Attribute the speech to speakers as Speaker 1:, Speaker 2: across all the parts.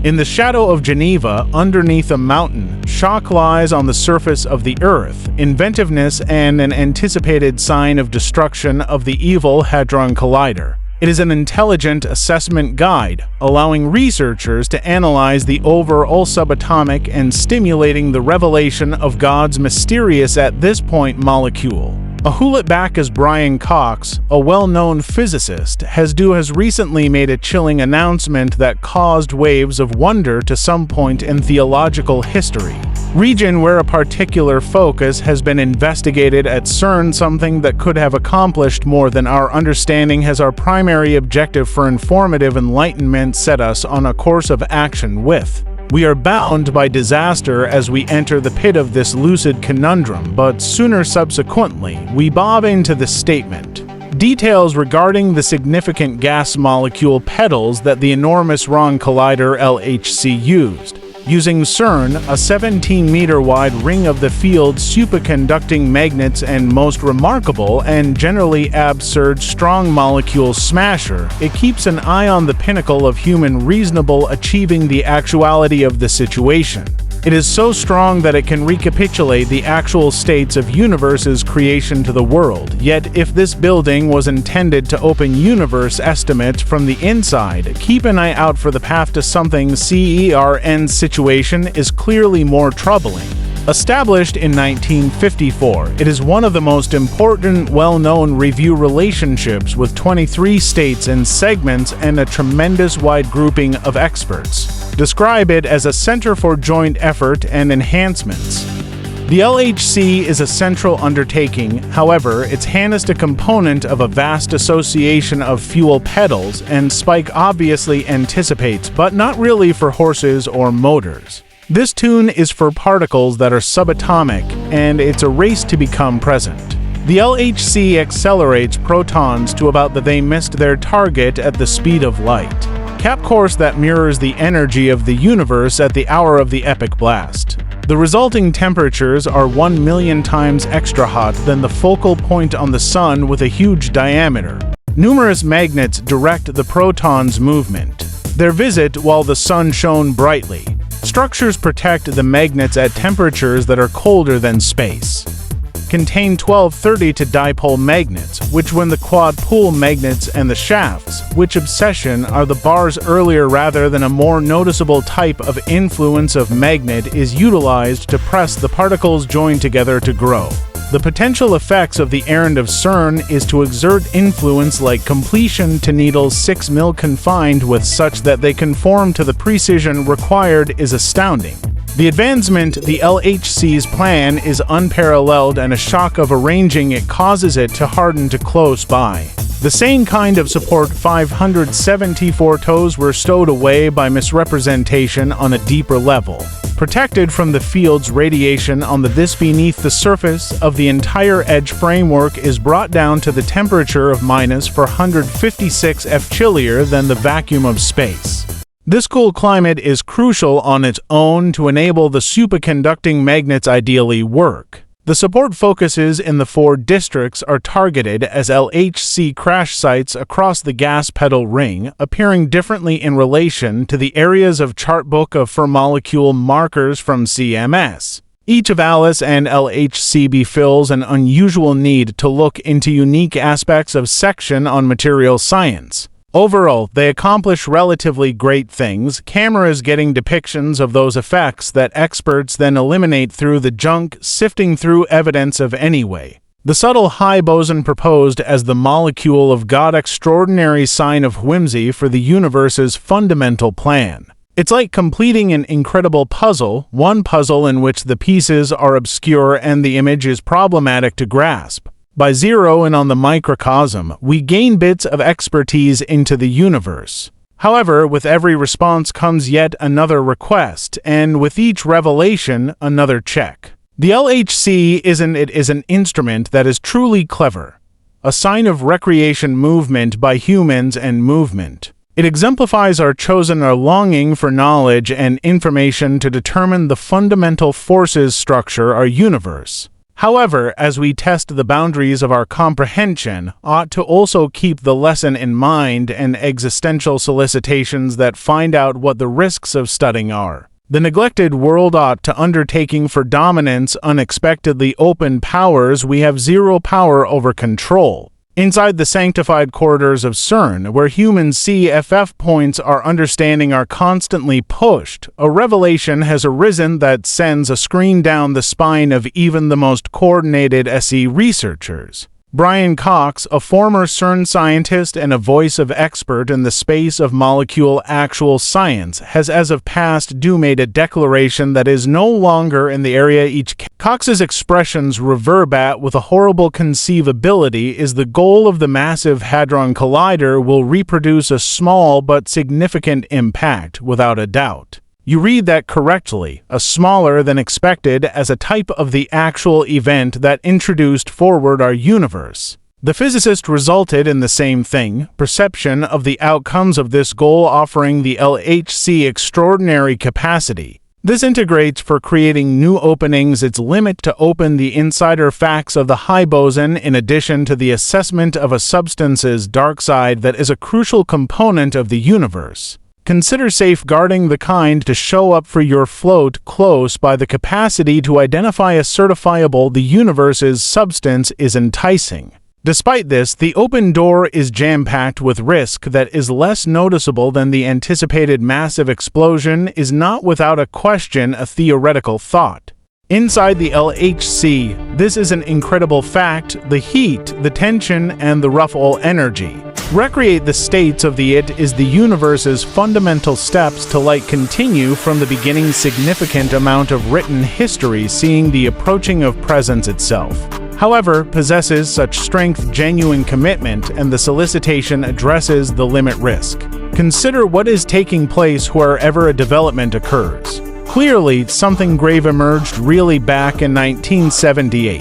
Speaker 1: In the shadow of Geneva, underneath a mountain, shock lies on the surface of the Earth, inventiveness and an anticipated sign of destruction of the evil Hadron Collider. It is an intelligent assessment guide, allowing researchers to analyze the overall subatomic and stimulating the revelation of God's mysterious at this point molecule. A hewlett back as Brian Cox, a well-known physicist, has recently made a chilling announcement that caused waves of wonder to some point in theological history. Region where a particular focus has been investigated at CERN, something that could have accomplished more than our understanding, has our primary objective for informative enlightenment set us on a course of action with. We are bound by disaster as we enter the pit of this lucid conundrum, but sooner subsequently, we bob into the statement. Details regarding the significant gas molecule petals that the enormous Hadron Collider LHC used. Using CERN, a 17-meter-wide ring of the field's superconducting magnets and most remarkable and generally absurd strong molecule smasher, it keeps an eye on the pinnacle of human reasonable achieving the actuality of the situation. It is so strong that it can recapitulate the actual states of universe's creation to the world. Yet, if this building was intended to open universe estimates from the inside, keep an eye out for the path to something. CERN situation is clearly more troubling. Established in 1954, it is one of the most important well-known review relationships with 23 states and segments and a tremendous wide grouping of experts. Describe it as a center for joint effort and enhancements. The LHC is a central undertaking, however, its hand is a component of a vast association of fuel pedals, and Spike obviously anticipates, but not really for horses or motors. This tune is for particles that are subatomic, and it's a race to become present. The LHC accelerates protons to about they missed their target at the speed of light. Cap course that mirrors the energy of the universe at the hour of the epic blast. The resulting temperatures are 1 million times extra hot than the focal point on the Sun with a huge diameter. Numerous magnets direct the protons' movement. Their visit while the Sun shone brightly. Structures protect the magnets at temperatures that are colder than space. Contain 1230 to dipole magnets, which when the quad pool magnets and the shafts, which obsession are the bars earlier rather than a more noticeable type of influence of magnet is utilized to press the particles joined together to grow. The potential effects of the errand of CERN is to exert influence like completion to needles 6 mil confined with such that they conform to the precision required is astounding. The advancement the LHC's plan is unparalleled, and a shock of arranging it causes it to harden to close by. The same kind of support 574 toes were stowed away by misrepresentation on a deeper level. Protected from the field's radiation on this beneath the surface of the entire edge framework is brought down to the temperature of minus 456 F chillier than the vacuum of space. This cool climate is crucial on its own to enable the superconducting magnets ideally work. The support focuses in the 4 districts are targeted as LHC crash sites across the gas pedal ring, appearing differently in relation to the areas of chartbook of for molecule markers from CMS. Each of ALICE and LHCb fills an unusual need to look into unique aspects of section on material science. Overall, they accomplish relatively great things, cameras getting depictions of those effects that experts then eliminate through the junk, sifting through evidence of anyway. The subtle high boson proposed as the molecule of God, extraordinary sign of whimsy for the universe's fundamental plan. It's like completing an incredible puzzle, one puzzle in which the pieces are obscure and the image is problematic to grasp. By zeroing on the microcosm, we gain bits of expertise into the universe. However, with every response comes yet another request, and with each revelation, another check. The LHC is an instrument that is truly clever, a sign of recreation movement by humans and movement. It exemplifies our longing for knowledge and information to determine the fundamental forces structure our universe. However, as we test the boundaries of our comprehension, ought to also keep the lesson in mind and existential solicitations that find out what the risks of studying are. The neglected world ought to undertaking for dominance unexpectedly open powers we have zero power over control. Inside the sanctified corridors of CERN, where human CFF points our understanding are constantly pushed, a revelation has arisen that sends a screen down the spine of even the most coordinated SE researchers. Brian Cox, a former CERN scientist and a voice of expert in the space of molecule actual science, has as of past due made a declaration that is no longer in the area each. Cox's expressions reverberate with a horrible conceivability is the goal of the massive Hadron Collider will reproduce a small but significant impact, without a doubt. You read that correctly, a smaller than expected as a type of the actual event that introduced forward our universe. The physicist resulted in the same thing, perception of the outcomes of this goal offering the LHC extraordinary capacity. This integrates for creating new openings its limit to open the insider facts of the high boson in addition to the assessment of a substance's dark side that is a crucial component of the universe. Consider safeguarding the kind to show up for your float close by the capacity to identify a certifiable the universe's substance is enticing. Despite this, the open door is jam-packed with risk that is less noticeable than the anticipated massive explosion is not without a question a theoretical thought. Inside the LHC, this is an incredible fact, the heat, the tension, and the ruffle energy. Recreate the states of the it is the universe's fundamental steps to light continue from the beginning significant amount of written history seeing the approaching of presence itself. However, possesses such strength genuine commitment and the solicitation addresses the limit risk. Consider what is taking place wherever a development occurs. Clearly, something grave emerged really back in 1978.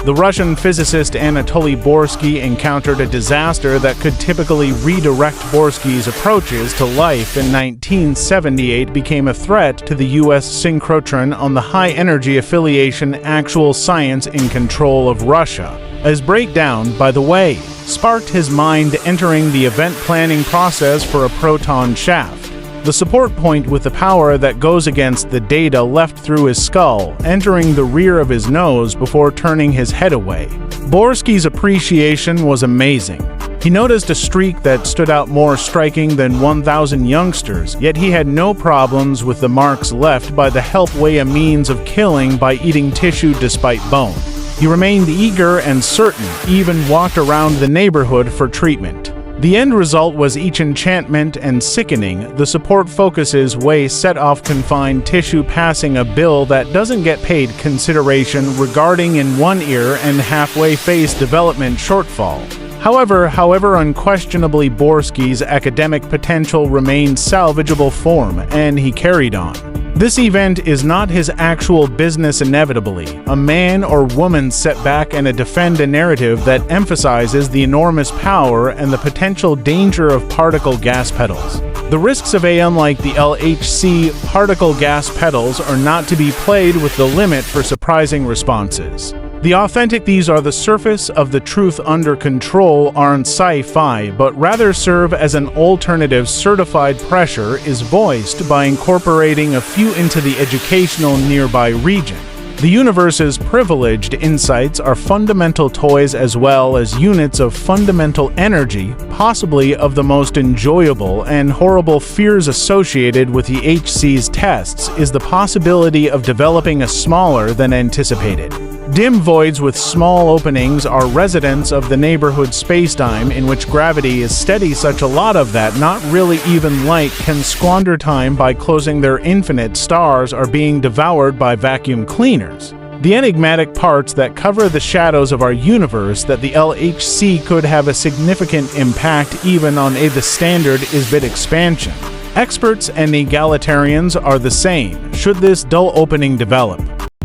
Speaker 1: The Russian physicist Anatoly Borsky encountered a disaster that could typically redirect Borsky's approaches to life in 1978 became a threat to the U.S. synchrotron on the high-energy affiliation Actual Science in control of Russia. As breakdown, by the way, sparked his mind entering the event planning process for a proton shaft. The support point with the power that goes against the data left through his skull, entering the rear of his nose before turning his head away. Borsky's appreciation was amazing. He noticed a streak that stood out more striking than 1,000 youngsters, yet he had no problems with the marks left by the help way a means of killing by eating tissue despite bone. He remained eager and certain, even walked around the neighborhood for treatment. The end result was each enchantment and sickening. The support focuses way set off confined tissue passing a bill that doesn't get paid consideration regarding in one ear and halfway face development shortfall. However unquestionably Borsky's academic potential remained salvageable form, and he carried on. This event is not his actual business inevitably. A man or woman set back and defend a narrative that emphasizes the enormous power and the potential danger of particle gas pedals. The risks of unlike the LHC, particle gas pedals are not to be played with the limit for surprising responses. The authentic these are the surface of the truth under control aren't sci-fi, but rather serve as an alternative certified pressure is voiced by incorporating a few into the educational nearby region. The universe's privileged insights are fundamental toys as well as units of fundamental energy, possibly of the most enjoyable and horrible fears associated with the HC's tests is the possibility of developing a smaller than anticipated. Dim voids with small openings are residents of the neighborhood spacetime in which gravity is steady such a lot of that not really even light can squander time by closing their infinite stars are being devoured by vacuum cleaners. The enigmatic parts that cover the shadows of our universe that the LHC could have a significant impact even on the standard is bit expansion. Experts and egalitarians are the same, should this dull opening develop.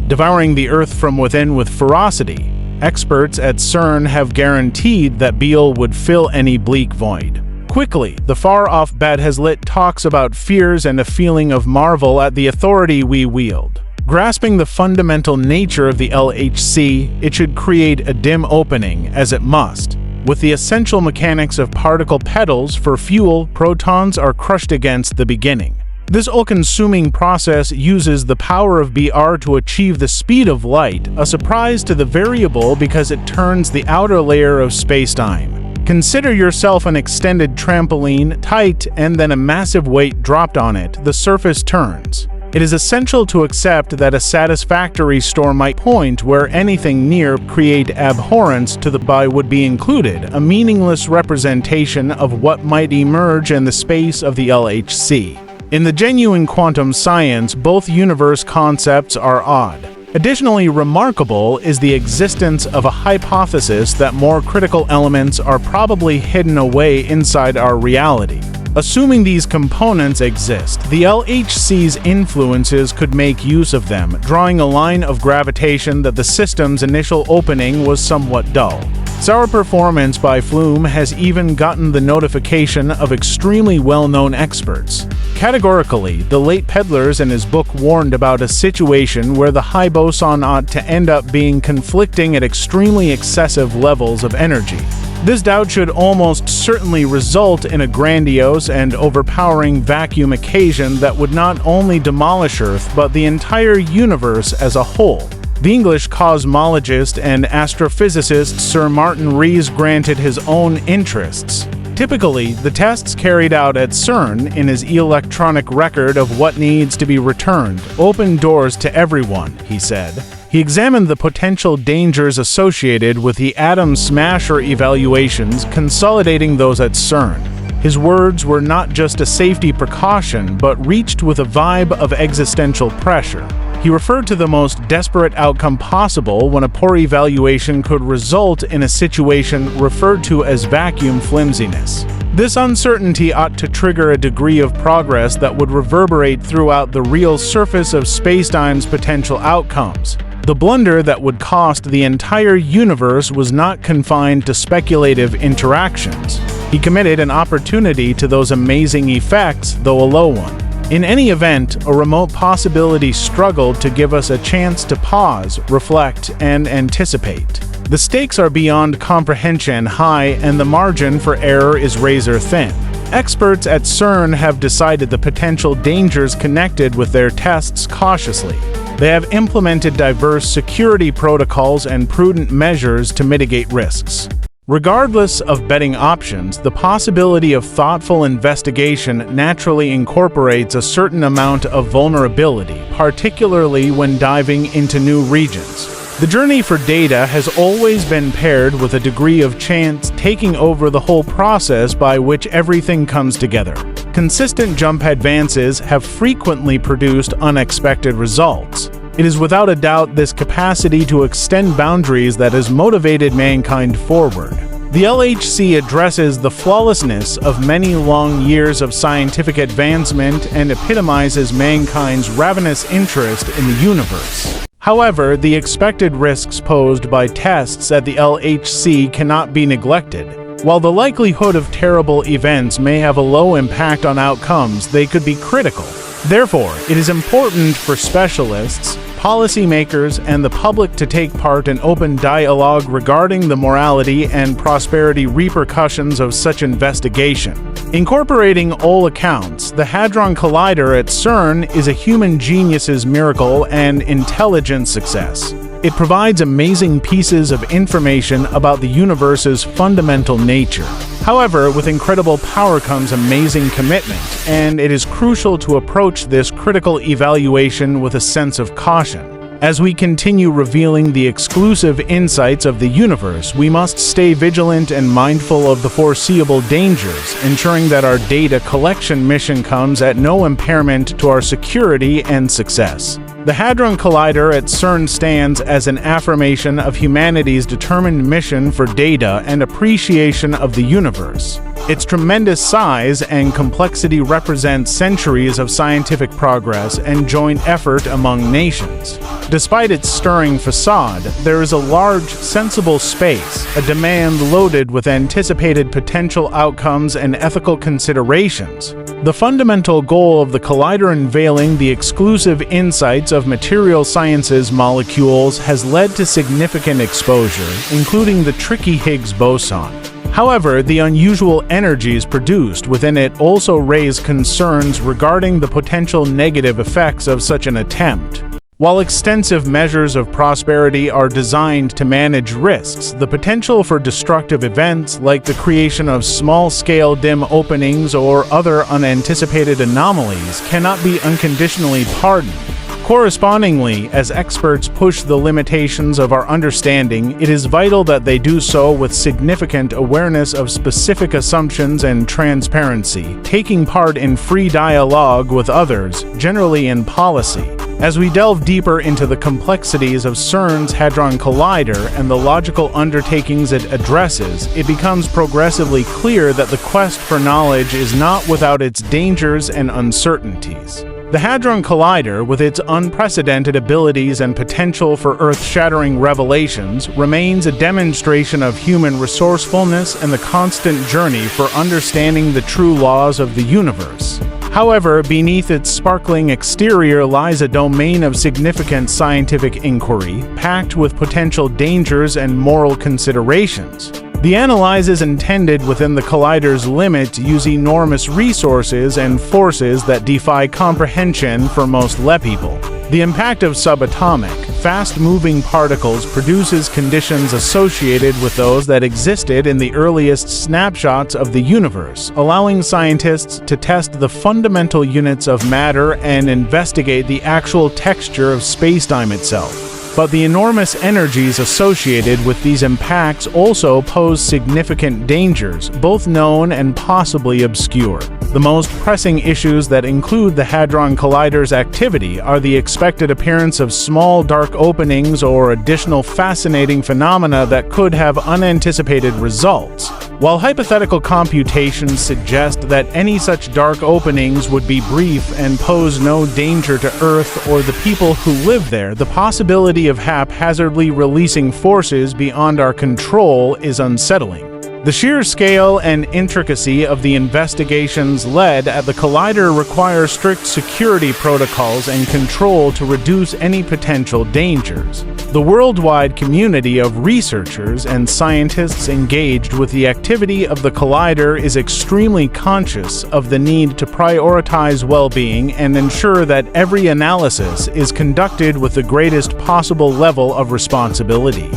Speaker 1: Devouring the Earth from within with ferocity, experts at CERN have guaranteed that Beale would fill any bleak void. Quickly, the far-off bet has lit talks about fears and a feeling of marvel at the authority we wield. Grasping the fundamental nature of the LHC, it should create a dim opening, as it must. With the essential mechanics of particle petals for fuel, protons are crushed against the beginning. This all-consuming process uses the power of Br to achieve the speed of light, a surprise to the variable because it turns the outer layer of spacetime. Consider yourself an extended trampoline, tight, and then a massive weight dropped on it. The surface turns. It is essential to accept that a satisfactory storm might point where anything near create abhorrence to the by would be included, a meaningless representation of what might emerge in the space of the LHC. In the genuine quantum science, both universe concepts are odd. Additionally remarkable is the existence of a hypothesis that more critical elements are probably hidden away inside our reality. Assuming these components exist, the LHC's influences could make use of them, drawing a line of gravitation that the system's initial opening was somewhat dull. Sour performance by Flume has even gotten the notification of extremely well-known experts. Categorically, the late Pedlers in his book warned about a situation where the high boson ought to end up being conflicting at extremely excessive levels of energy. This doubt should almost certainly result in a grandiose and overpowering vacuum occasion that would not only demolish Earth but the entire universe as a whole. The English cosmologist and astrophysicist Sir Martin Rees granted his own interests. Typically, the tests carried out at CERN in his electronic record of what needs to be returned opened doors to everyone, he said. He examined the potential dangers associated with the atom smasher evaluations, consolidating those at CERN. His words were not just a safety precaution, but reached with a vibe of existential pressure. He referred to the most desperate outcome possible when a poor evaluation could result in a situation referred to as vacuum flimsiness. This uncertainty ought to trigger a degree of progress that would reverberate throughout the real surface of spacetime's potential outcomes. The blunder that would cost the entire universe was not confined to speculative interactions. He committed an opportunity to those amazing effects, though a low one. In any event, a remote possibility struggled to give us a chance to pause, reflect, and anticipate. The stakes are beyond comprehension high, and the margin for error is razor thin. Experts at CERN have decided the potential dangers connected with their tests cautiously. They have implemented diverse security protocols and prudent measures to mitigate risks. Regardless of betting options, the possibility of thoughtful investigation naturally incorporates a certain amount of vulnerability, particularly when diving into new regions. The journey for data has always been paired with a degree of chance taking over the whole process by which everything comes together. Consistent jump advances have frequently produced unexpected results. It is without a doubt this capacity to extend boundaries that has motivated mankind forward. The LHC addresses the flawlessness of many long years of scientific advancement and epitomizes mankind's ravenous interest in the universe. However, the expected risks posed by tests at the LHC cannot be neglected. While the likelihood of terrible events may have a low impact on outcomes, they could be critical. Therefore, it is important for specialists, policymakers, and the public to take part in open dialogue regarding the morality and prosperity repercussions of such investigation. Incorporating all accounts, the Hadron Collider at CERN is a human genius's miracle and intelligent success. It provides amazing pieces of information about the universe's fundamental nature. However, with incredible power comes amazing commitment, and it is crucial to approach this critical evaluation with a sense of caution. As we continue revealing the exclusive insights of the universe, we must stay vigilant and mindful of the foreseeable dangers, ensuring that our data collection mission comes at no impairment to our security and success. The Hadron Collider at CERN stands as an affirmation of humanity's determined mission for data and appreciation of the universe. Its tremendous size and complexity represent centuries of scientific progress and joint effort among nations. Despite its stirring facade, there is a large, sensible space, a demand loaded with anticipated potential outcomes and ethical considerations. The fundamental goal of the collider unveiling the exclusive insights of material science's molecules has led to significant exposure, including the tricky Higgs boson. However, the unusual energies produced within it also raise concerns regarding the potential negative effects of such an attempt. While extensive measures of prosperity are designed to manage risks, the potential for destructive events like the creation of small-scale dim openings or other unanticipated anomalies cannot be unconditionally pardoned. Correspondingly, as experts push the limitations of our understanding, it is vital that they do so with significant awareness of specific assumptions and transparency, taking part in free dialogue with others, generally in policy. As we delve deeper into the complexities of CERN's Hadron Collider and the logical undertakings it addresses, it becomes progressively clear that the quest for knowledge is not without its dangers and uncertainties. The Hadron Collider, with its unprecedented abilities and potential for earth-shattering revelations, remains a demonstration of human resourcefulness and the constant journey for understanding the true laws of the universe. However, beneath its sparkling exterior lies a domain of significant scientific inquiry, packed with potential dangers and moral considerations. The analyses intended within the collider's limits use enormous resources and forces that defy comprehension for most laypeople. The impact of subatomic, fast-moving particles produces conditions associated with those that existed in the earliest snapshots of the universe, allowing scientists to test the fundamental units of matter and investigate the actual texture of spacetime itself. But the enormous energies associated with these impacts also pose significant dangers, both known and possibly obscure. The most pressing issues that include the Hadron Collider's activity are the expected appearance of small dark openings or additional fascinating phenomena that could have unanticipated results. While hypothetical computations suggest that any such dark openings would be brief and pose no danger to Earth or the people who live there, the possibility of haphazardly releasing forces beyond our control is unsettling. The sheer scale and intricacy of the investigations led at the collider require strict security protocols and control to reduce any potential dangers. The worldwide community of researchers and scientists engaged with the activity of the collider is extremely conscious of the need to prioritize well-being and ensure that every analysis is conducted with the greatest possible level of responsibility.